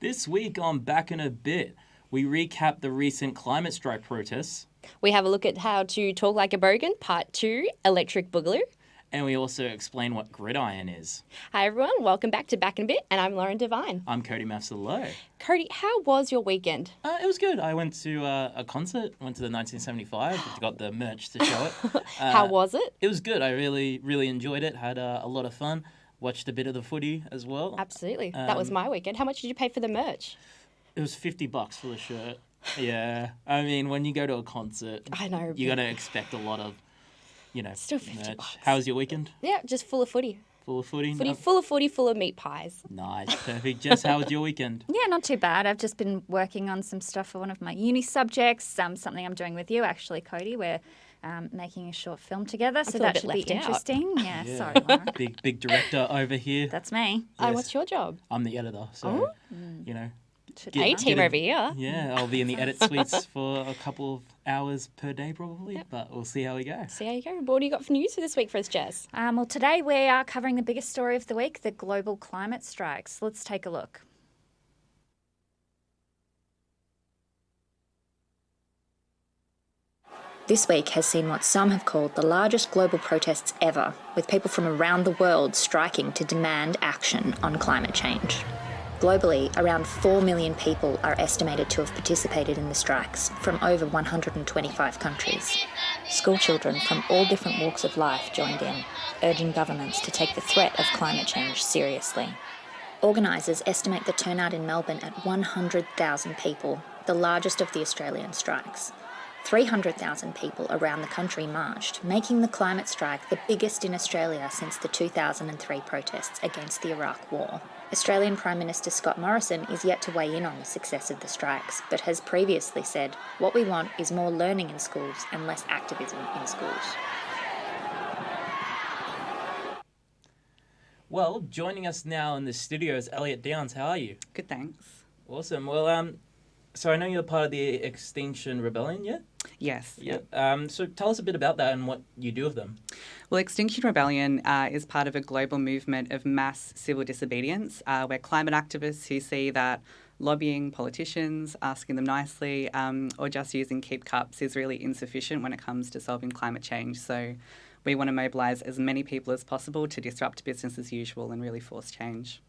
This week on Back in a Bit, we recap the recent climate strike protests. We have a look at how to talk like a Bogan, part 2, Electric Boogaloo. And we also explain what Gridiron is. Hi everyone, welcome back to Back in a Bit, and I'm Lauren Devine. I'm Cody Mafsalow. Cody, how was your weekend? It was good. I went to a concert, went to the 1975, got the merch to show it. How was it? It was good. I really enjoyed it, had a lot of fun. Watched a bit of the footy as well. Absolutely. That was my weekend. How much did you pay for the merch? It was $50 for the shirt. Yeah. I mean, when you go to a concert, I know. you got to expect a lot of, Still $50. merch. How was your weekend? Yeah, just full of footy. Full of footy? Full of footy, full of meat pies. Nice. Perfect. Jess, how was your weekend? Yeah, not too bad. I've just been working on some stuff for one of my uni subjects, something I'm doing with you, actually, Cody. We're making a short film together, so that should be interesting. Yeah, sorry, Lauren. Big director over here. That's me. Yes. What's your job? I'm the editor, so, A-team over here. Yeah, I'll be in the edit suites for a couple of hours per day probably, but we'll see how we go. See how you go. What do you got for news for this week for us, Jess? Well, today we are covering the biggest story of the week, the global climate strikes. Let's take a look. This week has seen what some have called the largest global protests ever, with people from around the world striking to demand action on climate change. Globally, around 4 million people are estimated to have participated in the strikes from over 125 countries. School children from all different walks of life joined in, urging governments to take the threat of climate change seriously. Organisers estimate the turnout in Melbourne at 100,000 people, the largest of the Australian strikes. 300,000 people around the country marched, making the climate strike the biggest in Australia since the 2003 protests against the Iraq War. Australian Prime Minister Scott Morrison is yet to weigh in on the success of the strikes, but has previously said, "What we want is more learning in schools and less activism in schools." Well, joining us now in the studio is Elliot Downes. How are you? Good, thanks. Awesome. Well, so I know you're part of the Extinction Rebellion, yeah? Yes. Yeah. So tell us a bit about that and what you do with them. Well, Extinction Rebellion is part of a global movement of mass civil disobedience. We're climate activists who see that lobbying politicians, asking them nicely, or just using keep cups is really insufficient when it comes to solving climate change. So we want to mobilise as many people as possible to disrupt business as usual and really force change.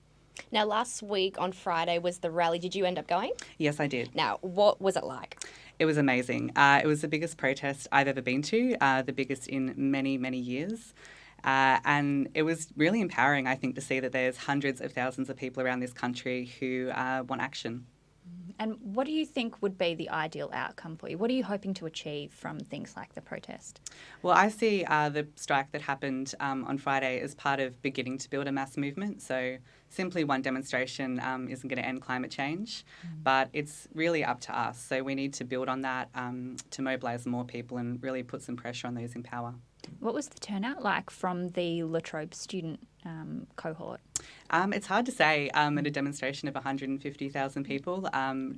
Now, last week on Friday was the rally. Did you end up going? Yes, I did. Now, what was it like? It was amazing. It was the biggest protest I've ever been to, the biggest in many, many years. And it was really empowering, I think, to see that there's hundreds of thousands of people around this country who want action. And what do you think would be the ideal outcome for you? What are you hoping to achieve from things like the protest? Well, I see the strike that happened on Friday as part of beginning to build a mass movement. So simply one demonstration isn't going to end climate change, but it's really up to us. So we need to build on that to mobilise more people and really put some pressure on those in power. What was the turnout like from the La Trobe student cohort? It's hard to say at a demonstration of 150,000 people.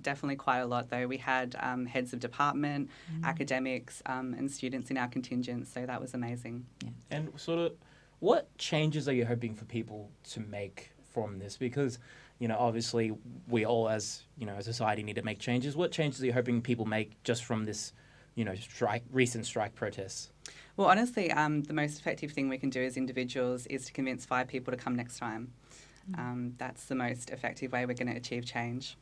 Definitely quite a lot, though. We had heads of department, academics and students in our contingent, so that was amazing. Yeah. And sort of what changes are you hoping for people to make from this? Because, obviously we all as a society need to make changes. What changes are you hoping people make just from this, recent strike protests? Well, honestly, the most effective thing we can do as individuals is to convince 5 people to come next time. That's the most effective way we're going to achieve change.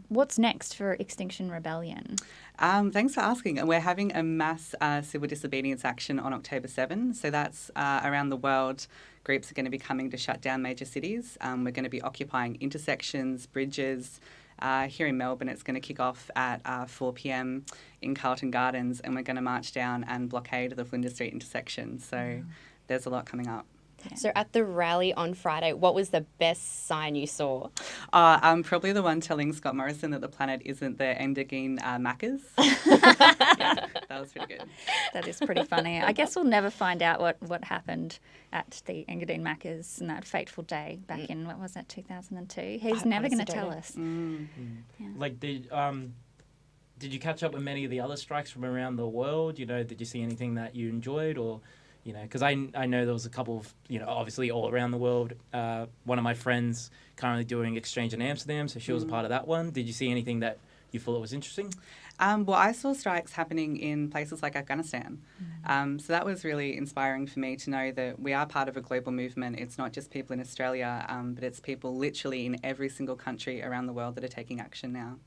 What's next for Extinction Rebellion? Thanks for asking. We're having a mass civil disobedience action on October 7. So that's around the world. Groups are going to be coming to shut down major cities. We're going to be occupying intersections, bridges. Here in Melbourne, it's going to kick off at 4 p.m. in Carlton Gardens, and we're going to march down and blockade the Flinders Street intersection. So there's a lot coming up. Yeah. So at the rally on Friday, what was the best sign you saw? Probably the one telling Scott Morrison that the planet isn't the Engadine Macca's. Yeah, that was pretty good. That is pretty funny. I guess we'll never find out what happened at the Engadine Macca's on that fateful day back in, 2002? He's never going to tell us. Yeah. Like, did you catch up with many of the other strikes from around the world? Did you see anything that you enjoyed or You know, because I know there was a couple of, you know, obviously all around the world. One of my friends currently doing Exchange in Amsterdam, so she was a part of that one. Did you see anything that you thought was interesting? Well, I saw strikes happening in places like Afghanistan. So that was really inspiring for me to know that we are part of a global movement. It's not just people in Australia, but it's people literally in every single country around the world that are taking action now.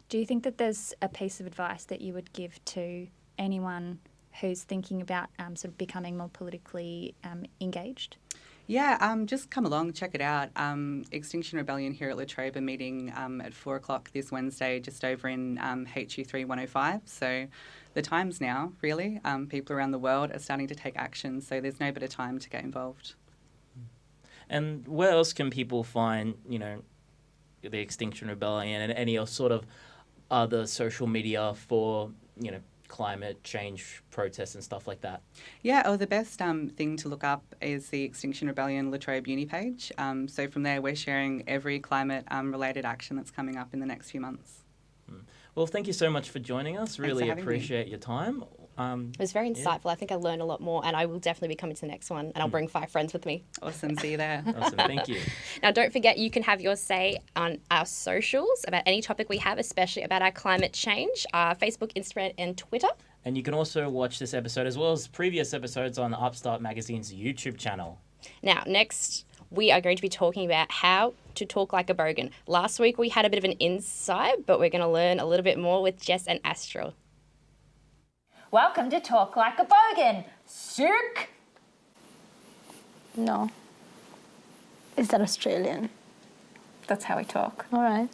Do you think that there's a piece of advice that you would give to anyone who's thinking about sort of becoming more politically engaged? Yeah, just come along, check it out. Extinction Rebellion here at La Trobe are meeting at 4 o'clock this Wednesday, just over in HU3 105. So the time's now, really. People around the world are starting to take action, so there's no better time to get involved. And where else can people find, you know, the Extinction Rebellion and any sort of other social media for, you know, climate change protests and stuff like that? Yeah, the best thing to look up is the Extinction Rebellion La Trobe uni page. So from there, we're sharing every climate-related action that's coming up in the next few months. Well, thank you so much for joining us. Thanks Really for having me. appreciate your time. It was very insightful. I think I learned a lot more, and I will definitely be coming to the next one, and I'll bring 5 friends with me. Awesome, see you there. Awesome, thank you. Now, don't forget, you can have your say on our socials about any topic we have, especially about our climate change, Facebook, Instagram, and Twitter. And you can also watch this episode as well as previous episodes on Upstart Magazine's YouTube channel. Now, next, we are going to be talking about how to talk like a Bogan. Last week, we had a bit of an insight, but we're going to learn a little bit more with Jess and Astril. Welcome to Talk Like a Bogan. Sick. No. Is that Australian? That's how we talk. All right.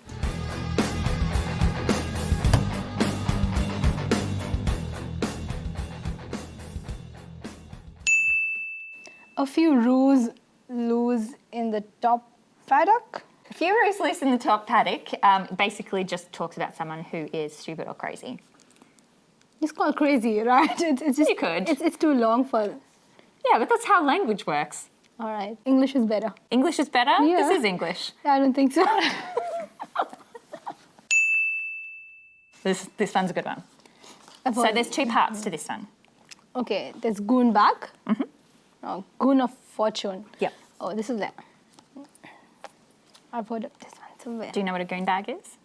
A few roos loose in the top paddock. A few roos loose in the top paddock basically just talks about someone who is stupid or crazy. It's called crazy, right? It's just You could. It's too long for. Yeah, but that's how language works. All right. English is better. English is better? Yeah. This is English. I don't think so. This one's a good one. So there's 2 parts to this one. Okay. There's goon bag. Oh, goon of fortune. Yep. Oh, this is that. I've heard of this one somewhere. Do you know what a goon bag is?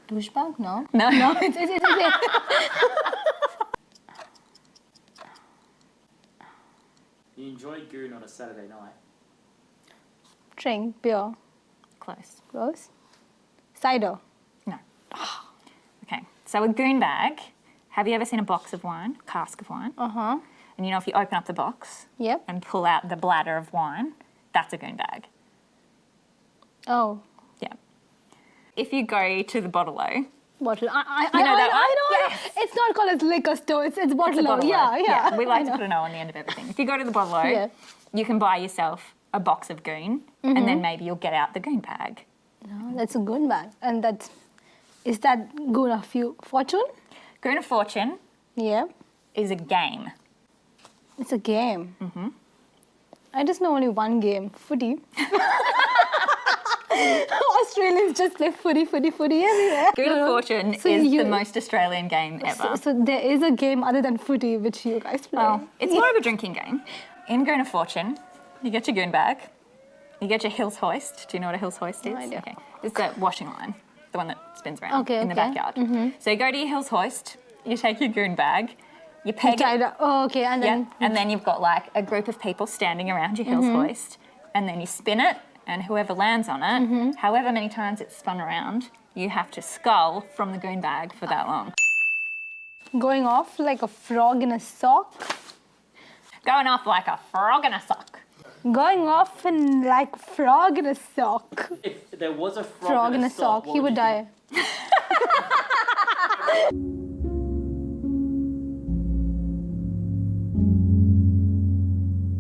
Douchebag? No. No. No. It's You enjoyed Goon on a Saturday night. drink beer. Close. Close. Cider. No. Okay. So a goon bag. Have you ever seen a box of wine, cask of wine? Uh-huh. And you know if you open up the box Yep. and pull out the bladder of wine, that's a goon bag. Oh. Yeah. If you go to the bottle-o, Bottle. I You know that I one? know. Yes. It's not called as liquor store. It's It's a bottle. bottle-o. Yeah. We like I to know. put an O on the end of everything. If you go to the bottle-o, Yeah. you can buy yourself a box of goon, and then maybe you'll get out the goon bag. No, that's a goon bag, and is that goon of fortune? Goon of Fortune Yeah. is a game. It's a game. Mm-hmm. I just know only one game, footy. Australians just play footy everywhere. Goon of Fortune So is you- the most Australian game ever. So there is a game other than footy which you guys play. Well, it's more of a drinking game. In Goon of Fortune, you get your goon bag, you get your Hills hoist. Do you know what a Hills hoist is? No idea. Okay. It's the washing line, the one that spins around Okay, in the okay. backyard. So you go to your Hills hoist, you take your goon bag, you peg it. Oh, okay, and then Yeah, and then you've got like a group of people standing around your Hills hoist, and then you spin it, and whoever lands on it, however many times it's spun around, you have to scull from the goon bag for that long. going off like a frog in a sock. Going off like a frog in a sock. Going off in like frog in a sock. If there was a Frog in a sock, he would die.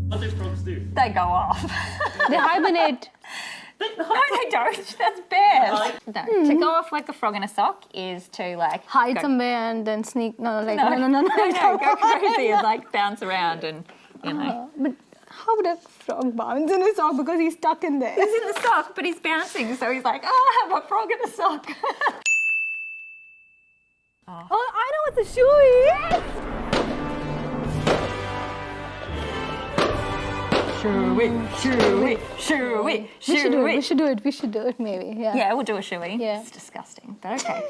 What do frogs do? They go off. They hibernate. No, they don't. That's bad. No, to go off like a frog in a sock is to like Hide go, somewhere and then sneak. No, no, go crazy and like bounce around and you know. But how would a frog bounce in a sock because he's stuck in there? He's in the sock, but he's bouncing, so he's like, oh, I have a frog in a sock. Oh, I know what the shoe is. Shooey, shooey, We should do it maybe. Yeah. Yeah, we'll do a shooey. Yeah. It's disgusting, but okay.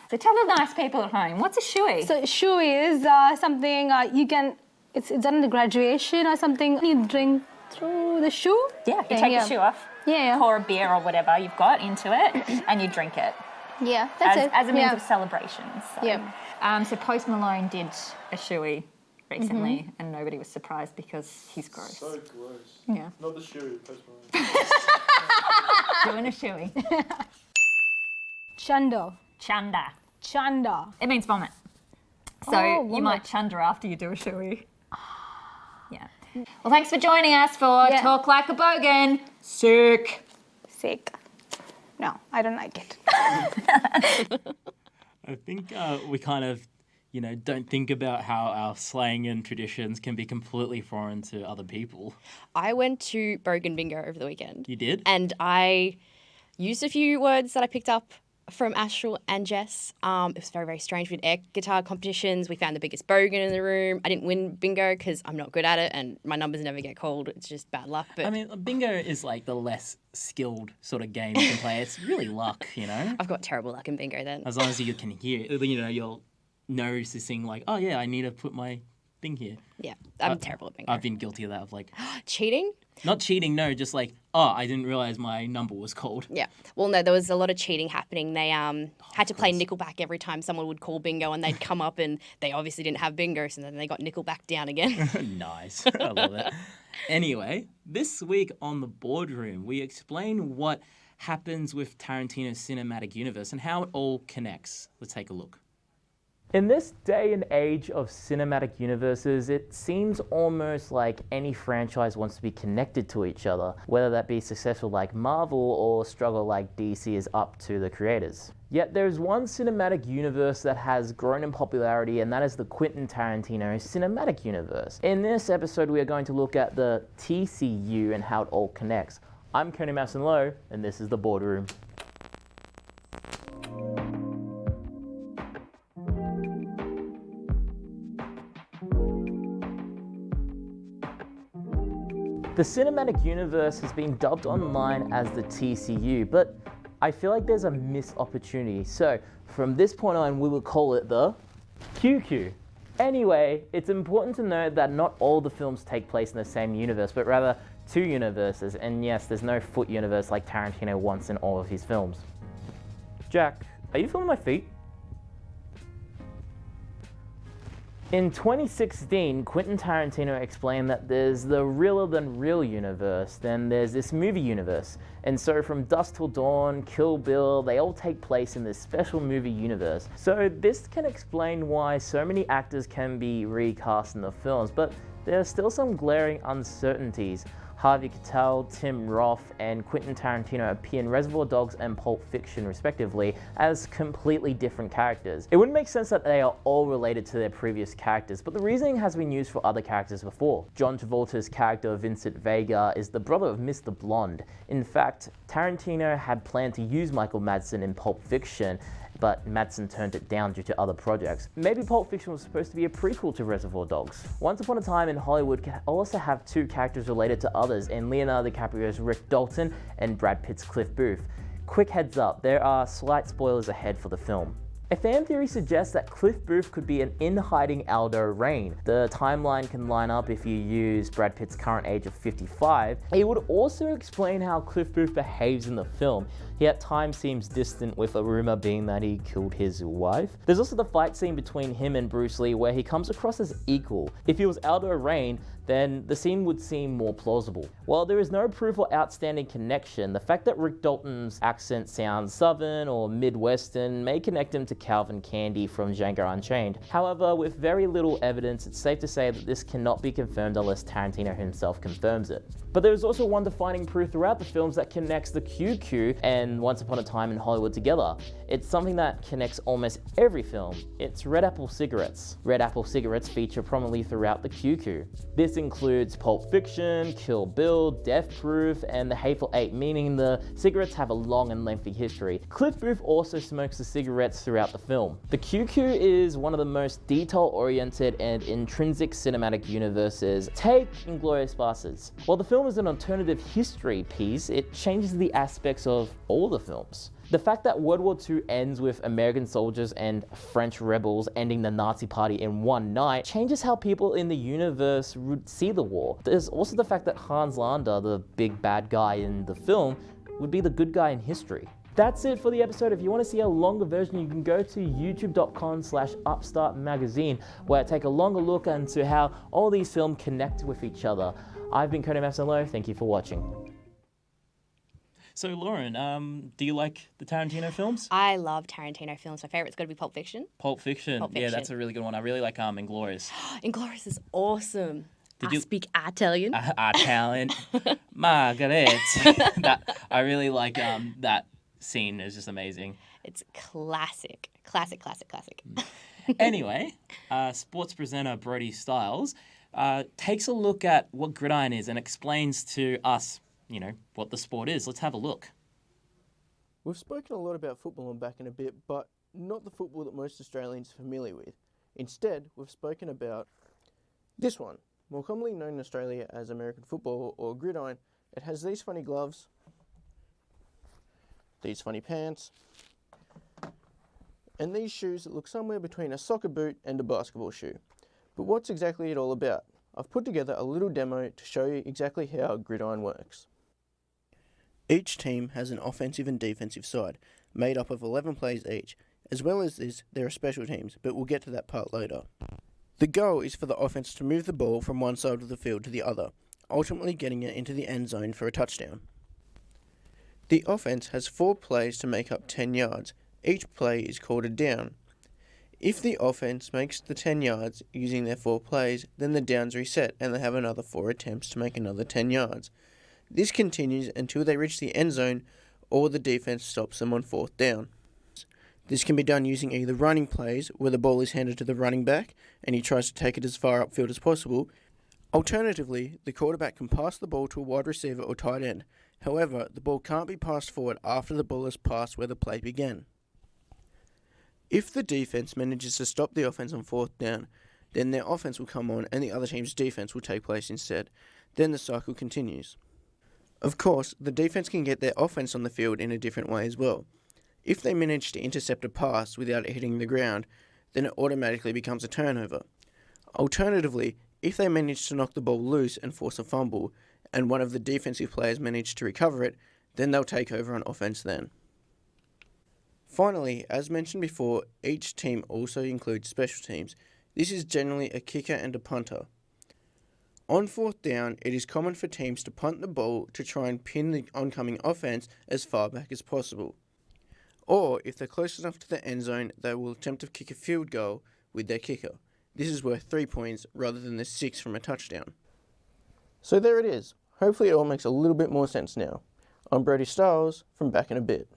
So tell the nice people at home, what's a shooey? So shoey is something you can. It's done in the graduation or something. You drink through the shoe. Yeah, you take your shoe off. Yeah. Pour a beer or whatever you've got into it, and you drink it. Yeah, that's it. As a means Yeah. of celebration. So. Yeah. So Post Malone did a shooey recently, and nobody was surprised because he's gross. So gross. Yeah. Not the shoe, Post Malone. Doing a shooey. Chanda. Chanda. It means vomit. So you vomit. might chunder after you do a shooey. Yeah. Well, thanks for joining us for Talk Like a Bogan. Sick. No, I don't like it. I think we kind of, don't think about how our slang and traditions can be completely foreign to other people. I went to Bogan Bingo over the weekend. You did? And I used a few words that I picked up from Astril and Jess. It was very, very strange. We had air guitar competitions. We found the biggest bogan in the room. I didn't win bingo because I'm not good at it and my numbers never get called. It's just bad luck. But I mean, bingo is like the less skilled sort of game you can play. It's really luck, I've got terrible luck in bingo then. As long as you can hear, your nose is saying like, oh yeah, I need to put my thing here. Yeah, I'm terrible at bingo. I've been guilty of that, of like... Cheating? Not cheating, no, just like, I didn't realise my number was called. Yeah. Well, no, there was a lot of cheating happening. They had to play Nickelback every time someone would call bingo and they'd come up and they obviously didn't have bingo, so then they got Nickelback down again. Nice. I love it. Anyway, this week on The Boardroom, we explain what happens with Tarantino's cinematic universe and how it all connects. Let's take a look. In this day and age of cinematic universes, it seems almost like any franchise wants to be connected to each other, whether that be successful like Marvel or struggle like DC is up to the creators. Yet there's one cinematic universe that has grown in popularity, and that is the Quentin Tarantino cinematic universe. In this episode, we are going to look at the TCU and how it all connects. I'm Cody Masson-Lowe, and this is The Boardroom. The cinematic universe has been dubbed online as the TCU, but I feel like there's a missed opportunity. So from this point on, we will call it the QQ. Anyway, it's important to note that not all the films take place in the same universe, but rather two universes. And yes, there's no foot universe like Tarantino wants in all of his films. Jack, are you feeling my feet? In 2016, Quentin Tarantino explained that there's the realer than real universe, then there's this movie universe. And so from Dusk Till Dawn, Kill Bill, they all take place in this special movie universe. So this can explain why so many actors can be recast in the films, but there are still some glaring uncertainties. Harvey Keitel, Tim Roth, and Quentin Tarantino appear in Reservoir Dogs and Pulp Fiction, respectively, as completely different characters. It wouldn't make sense that they are all related to their previous characters, but the reasoning has been used for other characters before. John Travolta's character, Vincent Vega, is the brother of Mr. Blonde. In fact, Tarantino had planned to use Michael Madsen in Pulp Fiction, but Madsen turned it down due to other projects. Maybe Pulp Fiction was supposed to be a prequel to Reservoir Dogs. Once Upon a Time in Hollywood can also have two characters related to others in Leonardo DiCaprio's Rick Dalton and Brad Pitt's Cliff Booth. Quick heads up, there are slight spoilers ahead for the film. A fan theory suggests that Cliff Booth could be an in-hiding Aldo Raine. The timeline can line up if you use Brad Pitt's current age of 55. It would also explain how Cliff Booth behaves in the film. He at times seems distant, with a rumor being that he killed his wife. There's also the fight scene between him and Bruce Lee where he comes across as equal. If he was Aldo Raine, then the scene would seem more plausible. While there is no proof or outstanding connection, the fact that Rick Dalton's accent sounds Southern or Midwestern may connect him to Calvin Candy from Django Unchained. However, with very little evidence, it's safe to say that this cannot be confirmed unless Tarantino himself confirms it. But there is also one defining proof throughout the films that connects the QQ and Once Upon a Time in Hollywood together. It's something that connects almost every film. It's Red Apple cigarettes. Red Apple cigarettes feature prominently throughout the QQ. This This includes Pulp Fiction, Kill Bill, Death Proof, and The Hateful Eight, meaning the cigarettes have a long and lengthy history. Cliff Booth also smokes the cigarettes throughout the film. The QQ is one of the most detail-oriented and intrinsic cinematic universes. Take Inglourious Basterds. While the film is an alternative history piece, it changes the aspects of all the films. The fact that World War II ends with American soldiers and French rebels ending the Nazi party in one night changes how people in the universe would see the war. There's also the fact that Hans Landa, the big bad guy in the film, would be the good guy in history. That's it for the episode. If you want to see a longer version, you can go to youtube.com/upstartmagazine, where I take a longer look into how all these films connect with each other. I've been Cody Mafsalo. Thank you for watching. So, Lauren, do you like the Tarantino films? I love Tarantino films. My favourite's got to be Pulp Fiction. Pulp Fiction. Pulp Yeah, Fiction. that's a really good one. I really like Inglourious. Inglourious is awesome. Did I you speak Italian. Italian. Margaret. I really like that scene. It's just amazing. It's classic. Classic. Anyway, sports presenter Brodie Styles takes a look at what Gridiron is and explains to us, what the sport is. Let's have a look. We've spoken a lot about football on Back in a Bit, but not the football that most Australians are familiar with. Instead, we've spoken about this one, more commonly known in Australia as American football or gridiron. It has these funny gloves, these funny pants, and these shoes that look somewhere between a soccer boot and a basketball shoe. But what's exactly it all about? I've put together a little demo to show you exactly how gridiron works. Each team has an offensive and defensive side, made up of 11 players each. As well as this, there are special teams, but we'll get to that part later. The goal is for the offense to move the ball from one side of the field to the other, ultimately getting it into the end zone for a touchdown. The offense has 4 plays to make up 10 yards. Each play is called a down. If the offense makes the 10 yards using their 4 plays, then the downs reset and they have another 4 attempts to make another 10 yards. This continues until they reach the end zone or the defense stops them on 4th down. This can be done using either running plays, where the ball is handed to the running back and he tries to take it as far upfield as possible. Alternatively, the quarterback can pass the ball to a wide receiver or tight end. However, the ball can't be passed forward after the ball is passed where the play began. If the defense manages to stop the offense on 4th down, then their offense will come on and the other team's defense will take place instead. Then the cycle continues. Of course, the defense can get their offense on the field in a different way as well. If they manage to intercept a pass without it hitting the ground, then it automatically becomes a turnover. Alternatively, if they manage to knock the ball loose and force a fumble, and one of the defensive players manage to recover it, then they'll take over on offense then. Finally, as mentioned before, each team also includes special teams. This is generally a kicker and a punter. On 4th down, it is common for teams to punt the ball to try and pin the oncoming offense as far back as possible. Or, if they're close enough to the end zone, they will attempt to kick a field goal with their kicker. This is worth 3 points rather than the 6 from a touchdown. So there it is. Hopefully it all makes a little bit more sense now. I'm Brodie Styles from Back in a Bit.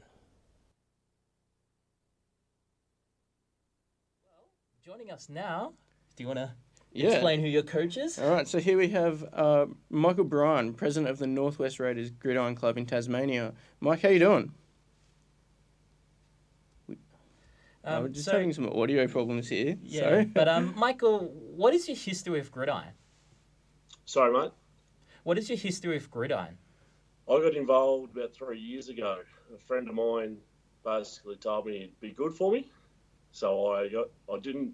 Joining us now, do you want to explain who your coach is? All right, so here we have Michael Bryan, president of the Northwest Raiders Gridiron Club in Tasmania. Mike, how you doing? We're just having some audio problems here. Yeah, sorry. But Michael, what is your history with gridiron? Sorry, mate. What is your history with gridiron? I got involved about 3 years ago. A friend of mine basically told me it'd be good for me. So I wasn't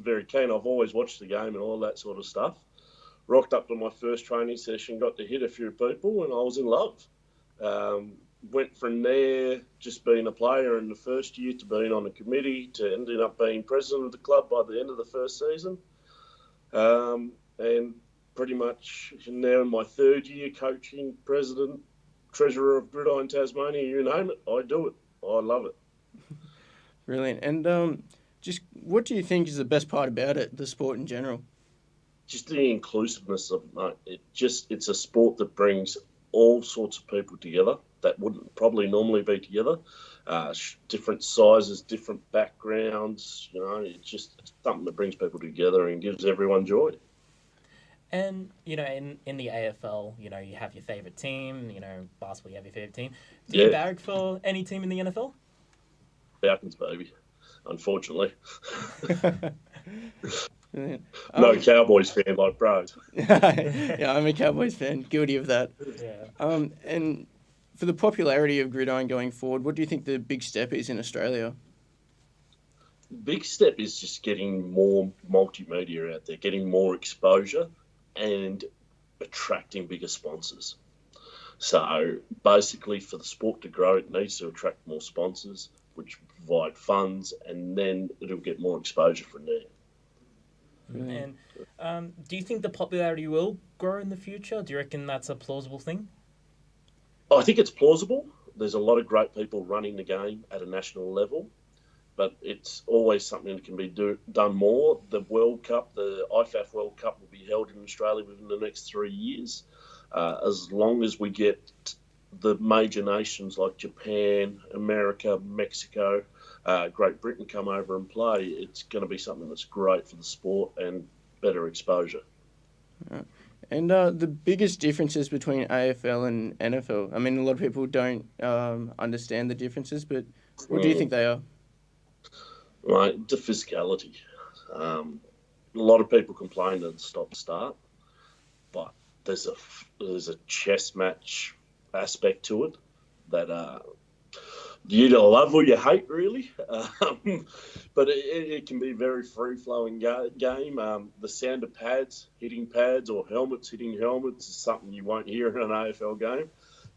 very keen. I've always watched the game and all that sort of stuff. Rocked up to my first training session, got to hit a few people, and I was in love. Went from there, just being a player in the first year, to being on a committee, to ending up being president of the club by the end of the first season. And pretty much now in my 3rd year coaching, president, treasurer of Gridiron Tasmania, you name it, I do it. I love it. Brilliant. And just what do you think is the best part about it, the sport in general? Just the inclusiveness of it. It's a sport that brings all sorts of people together that wouldn't probably normally be together. Different sizes, different backgrounds. It's just something that brings people together and gives everyone joy. And, you know, in the AFL, you know, you have your favourite team, you know, basketball, you have your favourite team. Do you barrack for any team in the NFL? Falcons, baby, unfortunately. No Cowboys fan like Brodie. Yeah, I'm a Cowboys fan, guilty of that. Yeah. And for the popularity of Gridiron going forward, what do you think the big step is in Australia? Big step is just getting more multimedia out there, getting more exposure and attracting bigger sponsors. So basically for the sport to grow, it needs to attract more sponsors, which provide funds, and then it'll get more exposure from there. And do you think the popularity will grow in the future? Do you reckon that's a plausible thing? I think it's plausible. There's a lot of great people running the game at a national level, but it's always something that can be done more. The World Cup, the IFAF World Cup, will be held in Australia within the next 3 years. As long as we get the major nations like Japan, America, Mexico, Great Britain come over and play, it's going to be something that's great for the sport and better exposure. And the biggest differences between AFL and NFL? I mean, a lot of people don't understand the differences, but what do you think they are? Right, the physicality. A lot of people complain that it's stop-start, but there's a chess match aspect to it that you either love or you hate, really. But it can be a very free-flowing game. The sound of pads hitting pads or helmets hitting helmets is something you won't hear in an AFL game.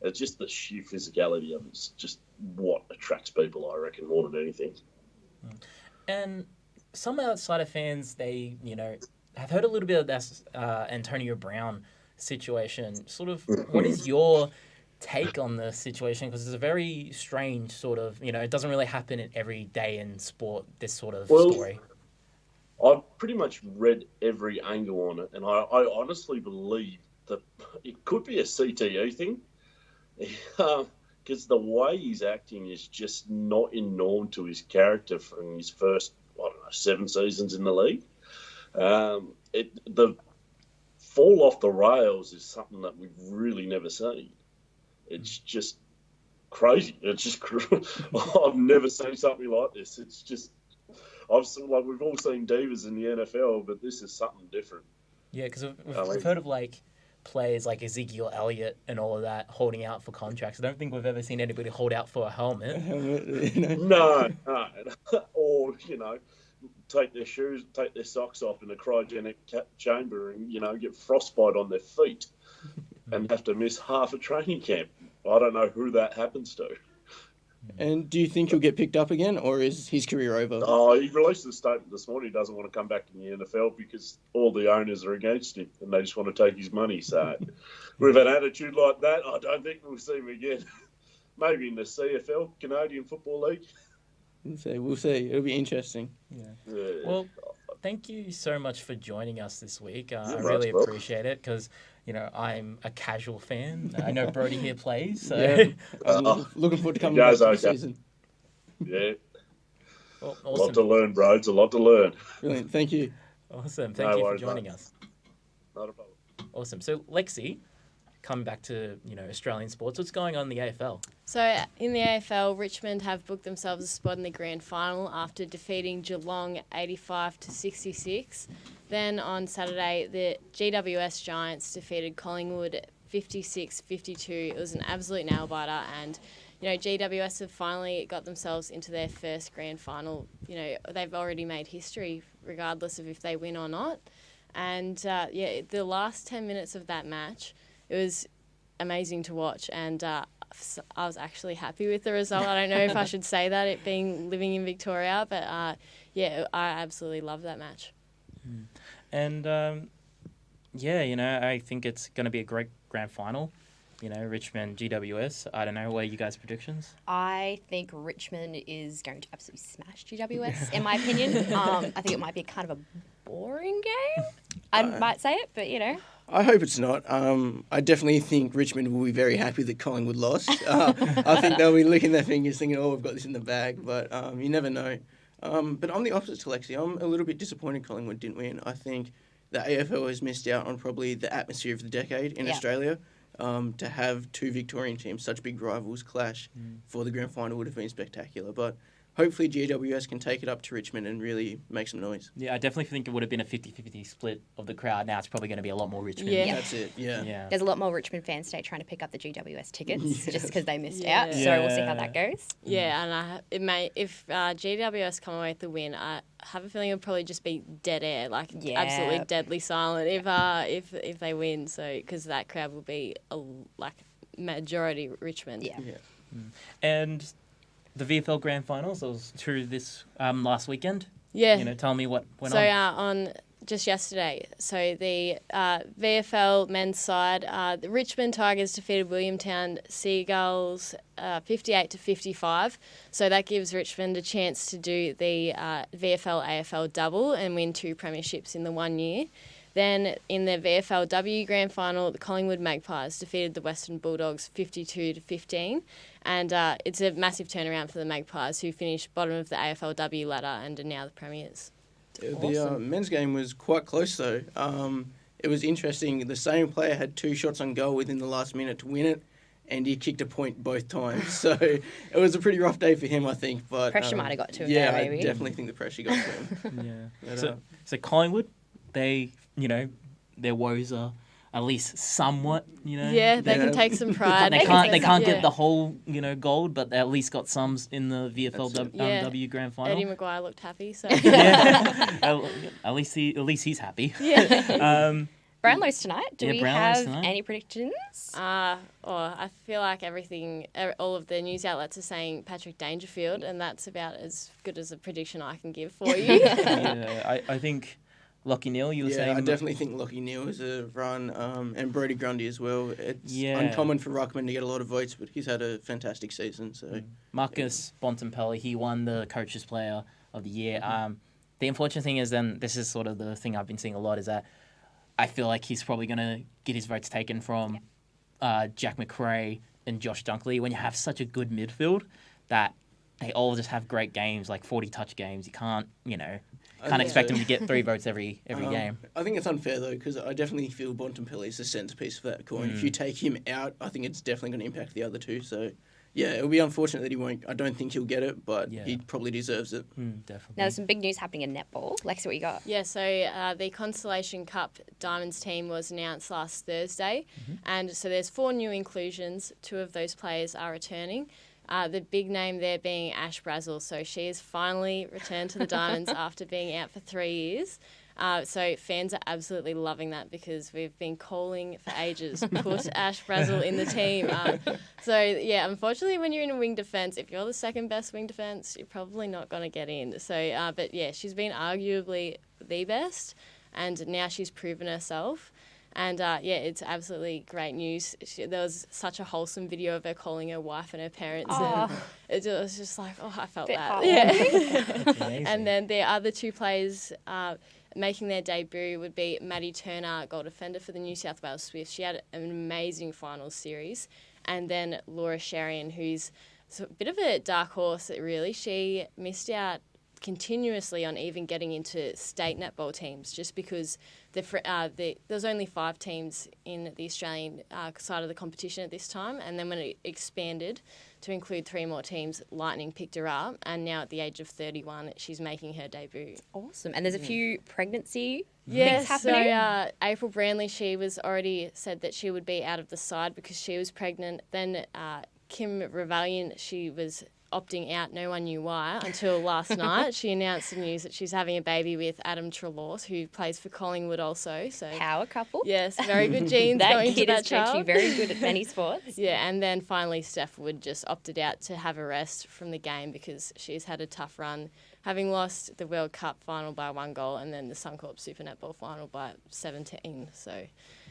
It's just the sheer physicality of it. It's just what attracts people, I reckon, more than anything. And some outsider fans, they, you know, have heard a little bit of this Antonio Brown situation. Sort of, what is your take on the situation? Because it's a very strange sort of, you know, it doesn't really happen in every day in sport, this sort of story. I've pretty much read every angle on it, and I honestly believe that it could be a CTE thing. Because the way he's acting is just not in norm to his character from his first, 7 seasons in the league. The fall off the rails is something that we've really never seen. It's just crazy. It's just I've never seen something like this. It's just we've all seen divas in the NFL, but this is something different. Yeah, because we've heard of like players like Ezekiel Elliott and all of that holding out for contracts. I don't think we've ever seen anybody hold out for a helmet. No. Or, you know, take their socks off in a cryogenic chamber and, you know, get frostbite on their feet and have to miss half a training camp. I don't know who that happens to. And do you think he'll get picked up again, or is his career over? Oh, he released a statement this morning. He doesn't want to come back to the NFL because all the owners are against him and they just want to take his money. So with an attitude like that, I don't think we'll see him again. Maybe in the CFL, Canadian Football League. We'll see. It'll be interesting. Yeah. Well, thank you so much for joining us this week. I really appreciate it because, you know, I'm a casual fan. I know Brodie here plays, so I'm looking forward to coming back to the season. Yeah. Well, awesome. A lot to learn, bro. It's a lot to learn. Brilliant. Thank you. Awesome. Thank you for joining us. Not a problem. Awesome. So, Lexi, coming back to, you know, Australian sports, what's going on in the AFL? So in the AFL, Richmond have booked themselves a spot in the grand final after defeating Geelong 85-66. Then on Saturday, the GWS Giants defeated Collingwood 56-52. It was an absolute nail-biter, and, you know, GWS have finally got themselves into their first grand final. You know, they've already made history regardless of if they win or not. And, the last 10 minutes of that match, it was amazing to watch, and I was actually happy with the result. I don't know if I should say that, it being living in Victoria, but I absolutely love that match. And, you know, I think it's going to be a great grand final. You know, Richmond, GWS. I don't know, what are you guys' predictions? I think Richmond is going to absolutely smash GWS, in my opinion. I think it might be kind of a boring game. I might say it, but, you know. I hope it's not. I definitely think Richmond will be very happy that Collingwood lost. I think they'll be licking their fingers thinking, we've got this in the bag, but you never know. But I'm the opposite to Lexi. I'm a little bit disappointed Collingwood didn't win. I think the AFL has missed out on probably the atmosphere of the decade in Australia. To have two Victorian teams, such big rivals, clash for the grand final would have been spectacular. But hopefully GWS can take it up to Richmond and really make some noise. Yeah, I definitely think it would have been a 50-50 split of the crowd. Now it's probably going to be a lot more Richmond. Yeah. That's it, yeah. There's a lot more Richmond fans today trying to pick up the GWS tickets just because they missed out. So we'll see how that goes. Yeah, and if GWS come away with the win, I have a feeling it'll probably just be dead air, like absolutely deadly silent if they win. So because that crowd will be majority Richmond. Yeah. And the VFL Grand Finals, I was through this last weekend. Yeah. Tell me what went on. So on just yesterday, so the VFL men's side, the Richmond Tigers defeated Williamtown Seagulls 58-55. So that gives Richmond a chance to do the VFL AFL double and win 2 premierships in the 1 year. Then in the VFLW Grand Final, the Collingwood Magpies defeated the Western Bulldogs 52-15. And it's a massive turnaround for the Magpies, who finished bottom of the AFLW ladder and are now the premiers. The men's game was quite close, though. It was interesting. The same player had 2 shots on goal within the last minute to win it, and he kicked a point both times. So it was a pretty rough day for him, I think. But pressure might have got to him there, maybe. I definitely think the pressure got to him. But, so Collingwood, they, their woes are at least somewhat, Yeah, they can take some pride. They can't get the whole, gold, but they at least got some in the VFLW Grand Final. Eddie Maguire looked happy, so at least he's happy. Yeah. Brownlow's tonight. Do we have any predictions? I feel like all of the news outlets are saying Patrick Dangerfield, and that's about as good as a prediction I can give for you. I think Lachie Neale, you were saying? I definitely think Lachie Neale is a run, and Brodie Grundy as well. It's uncommon for Ruckman to get a lot of votes, but he's had a fantastic season. So Marcus Bontempelli, he won the Coaches Player of the Year. The unfortunate thing is then, this is sort of the thing I've been seeing a lot, is that I feel like he's probably going to get his votes taken from Jack McRae and Josh Dunkley. When you have such a good midfield that they all just have great games, like 40-touch games, you can't, expect him to get 3 votes every game. I think it's unfair, though, because I definitely feel Bontempelli is the centrepiece of that coin. If you take him out, I think it's definitely going to impact the other 2. So, yeah, it'll be unfortunate that he won't. I don't think he'll get it, but he probably deserves it. Definitely. Now, there's some big news happening in netball. Lexi, what you got? Yeah, so the Constellation Cup Diamonds team was announced last Thursday. And so there's 4 new inclusions. 2 of those players are returning. The big name there being Ash Brazel. So she has finally returned to the Diamonds after being out for 3 years. So fans are absolutely loving that because we've been calling for ages, put Ash Brazel in the team. Unfortunately, when you're in a wing defence, if you're the second best wing defence, you're probably not going to get in. So, she's been arguably the best, and now she's proven herself. And, it's absolutely great news. There was such a wholesome video of her calling her wife and her parents. And it was just like, I felt that. Yeah. And then the other 2 players making their debut would be Maddie Turner, goal defender for the New South Wales Swifts. She had an amazing finals series. And then Laura Sherian, who's a bit of a dark horse, really. She missed out continuously on even getting into state netball teams just because there's only 5 teams in the Australian side of the competition at this time, and then when it expanded to include 3 more teams, Lightning picked her up, and now at the age of 31 she's making her debut. Awesome. And there's a few pregnancy things happening. So April Brandley, she was already said that she would be out of the side because she was pregnant. Then Kim Rebellion, she was opting out, no one knew why, until last night. She announced the news that she's having a baby with Adam Trelaw, who plays for Collingwood also. So power couple. Yes, very good genes going to that child. That kid is actually very good at many sports. Yeah, and then finally Steph Wood just opted out to have a rest from the game because she's had a tough run, having lost the World Cup final by 1 goal and then the Suncorp Super Netball final by 17. So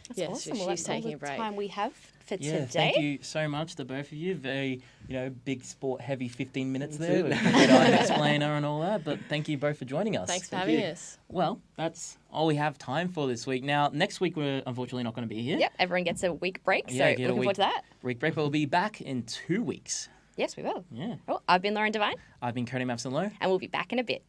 that's awesome. She's taking a break. Time we have for today. Thank you so much, the both of you. Very, big sport heavy 15 minutes there with Gridiron explainer and all that. But thank you both for joining us. Thanks for having us. Well, that's all we have time for this week. Now, next week we're unfortunately not going to be here. Yep, everyone gets a week break. So looking forward to that. Week break. We'll be back in 2 weeks. Yes, we will. Yeah. Well, I've been Lauren Devine. I've been Cody Mapson-Lowe. And we'll be back in a bit.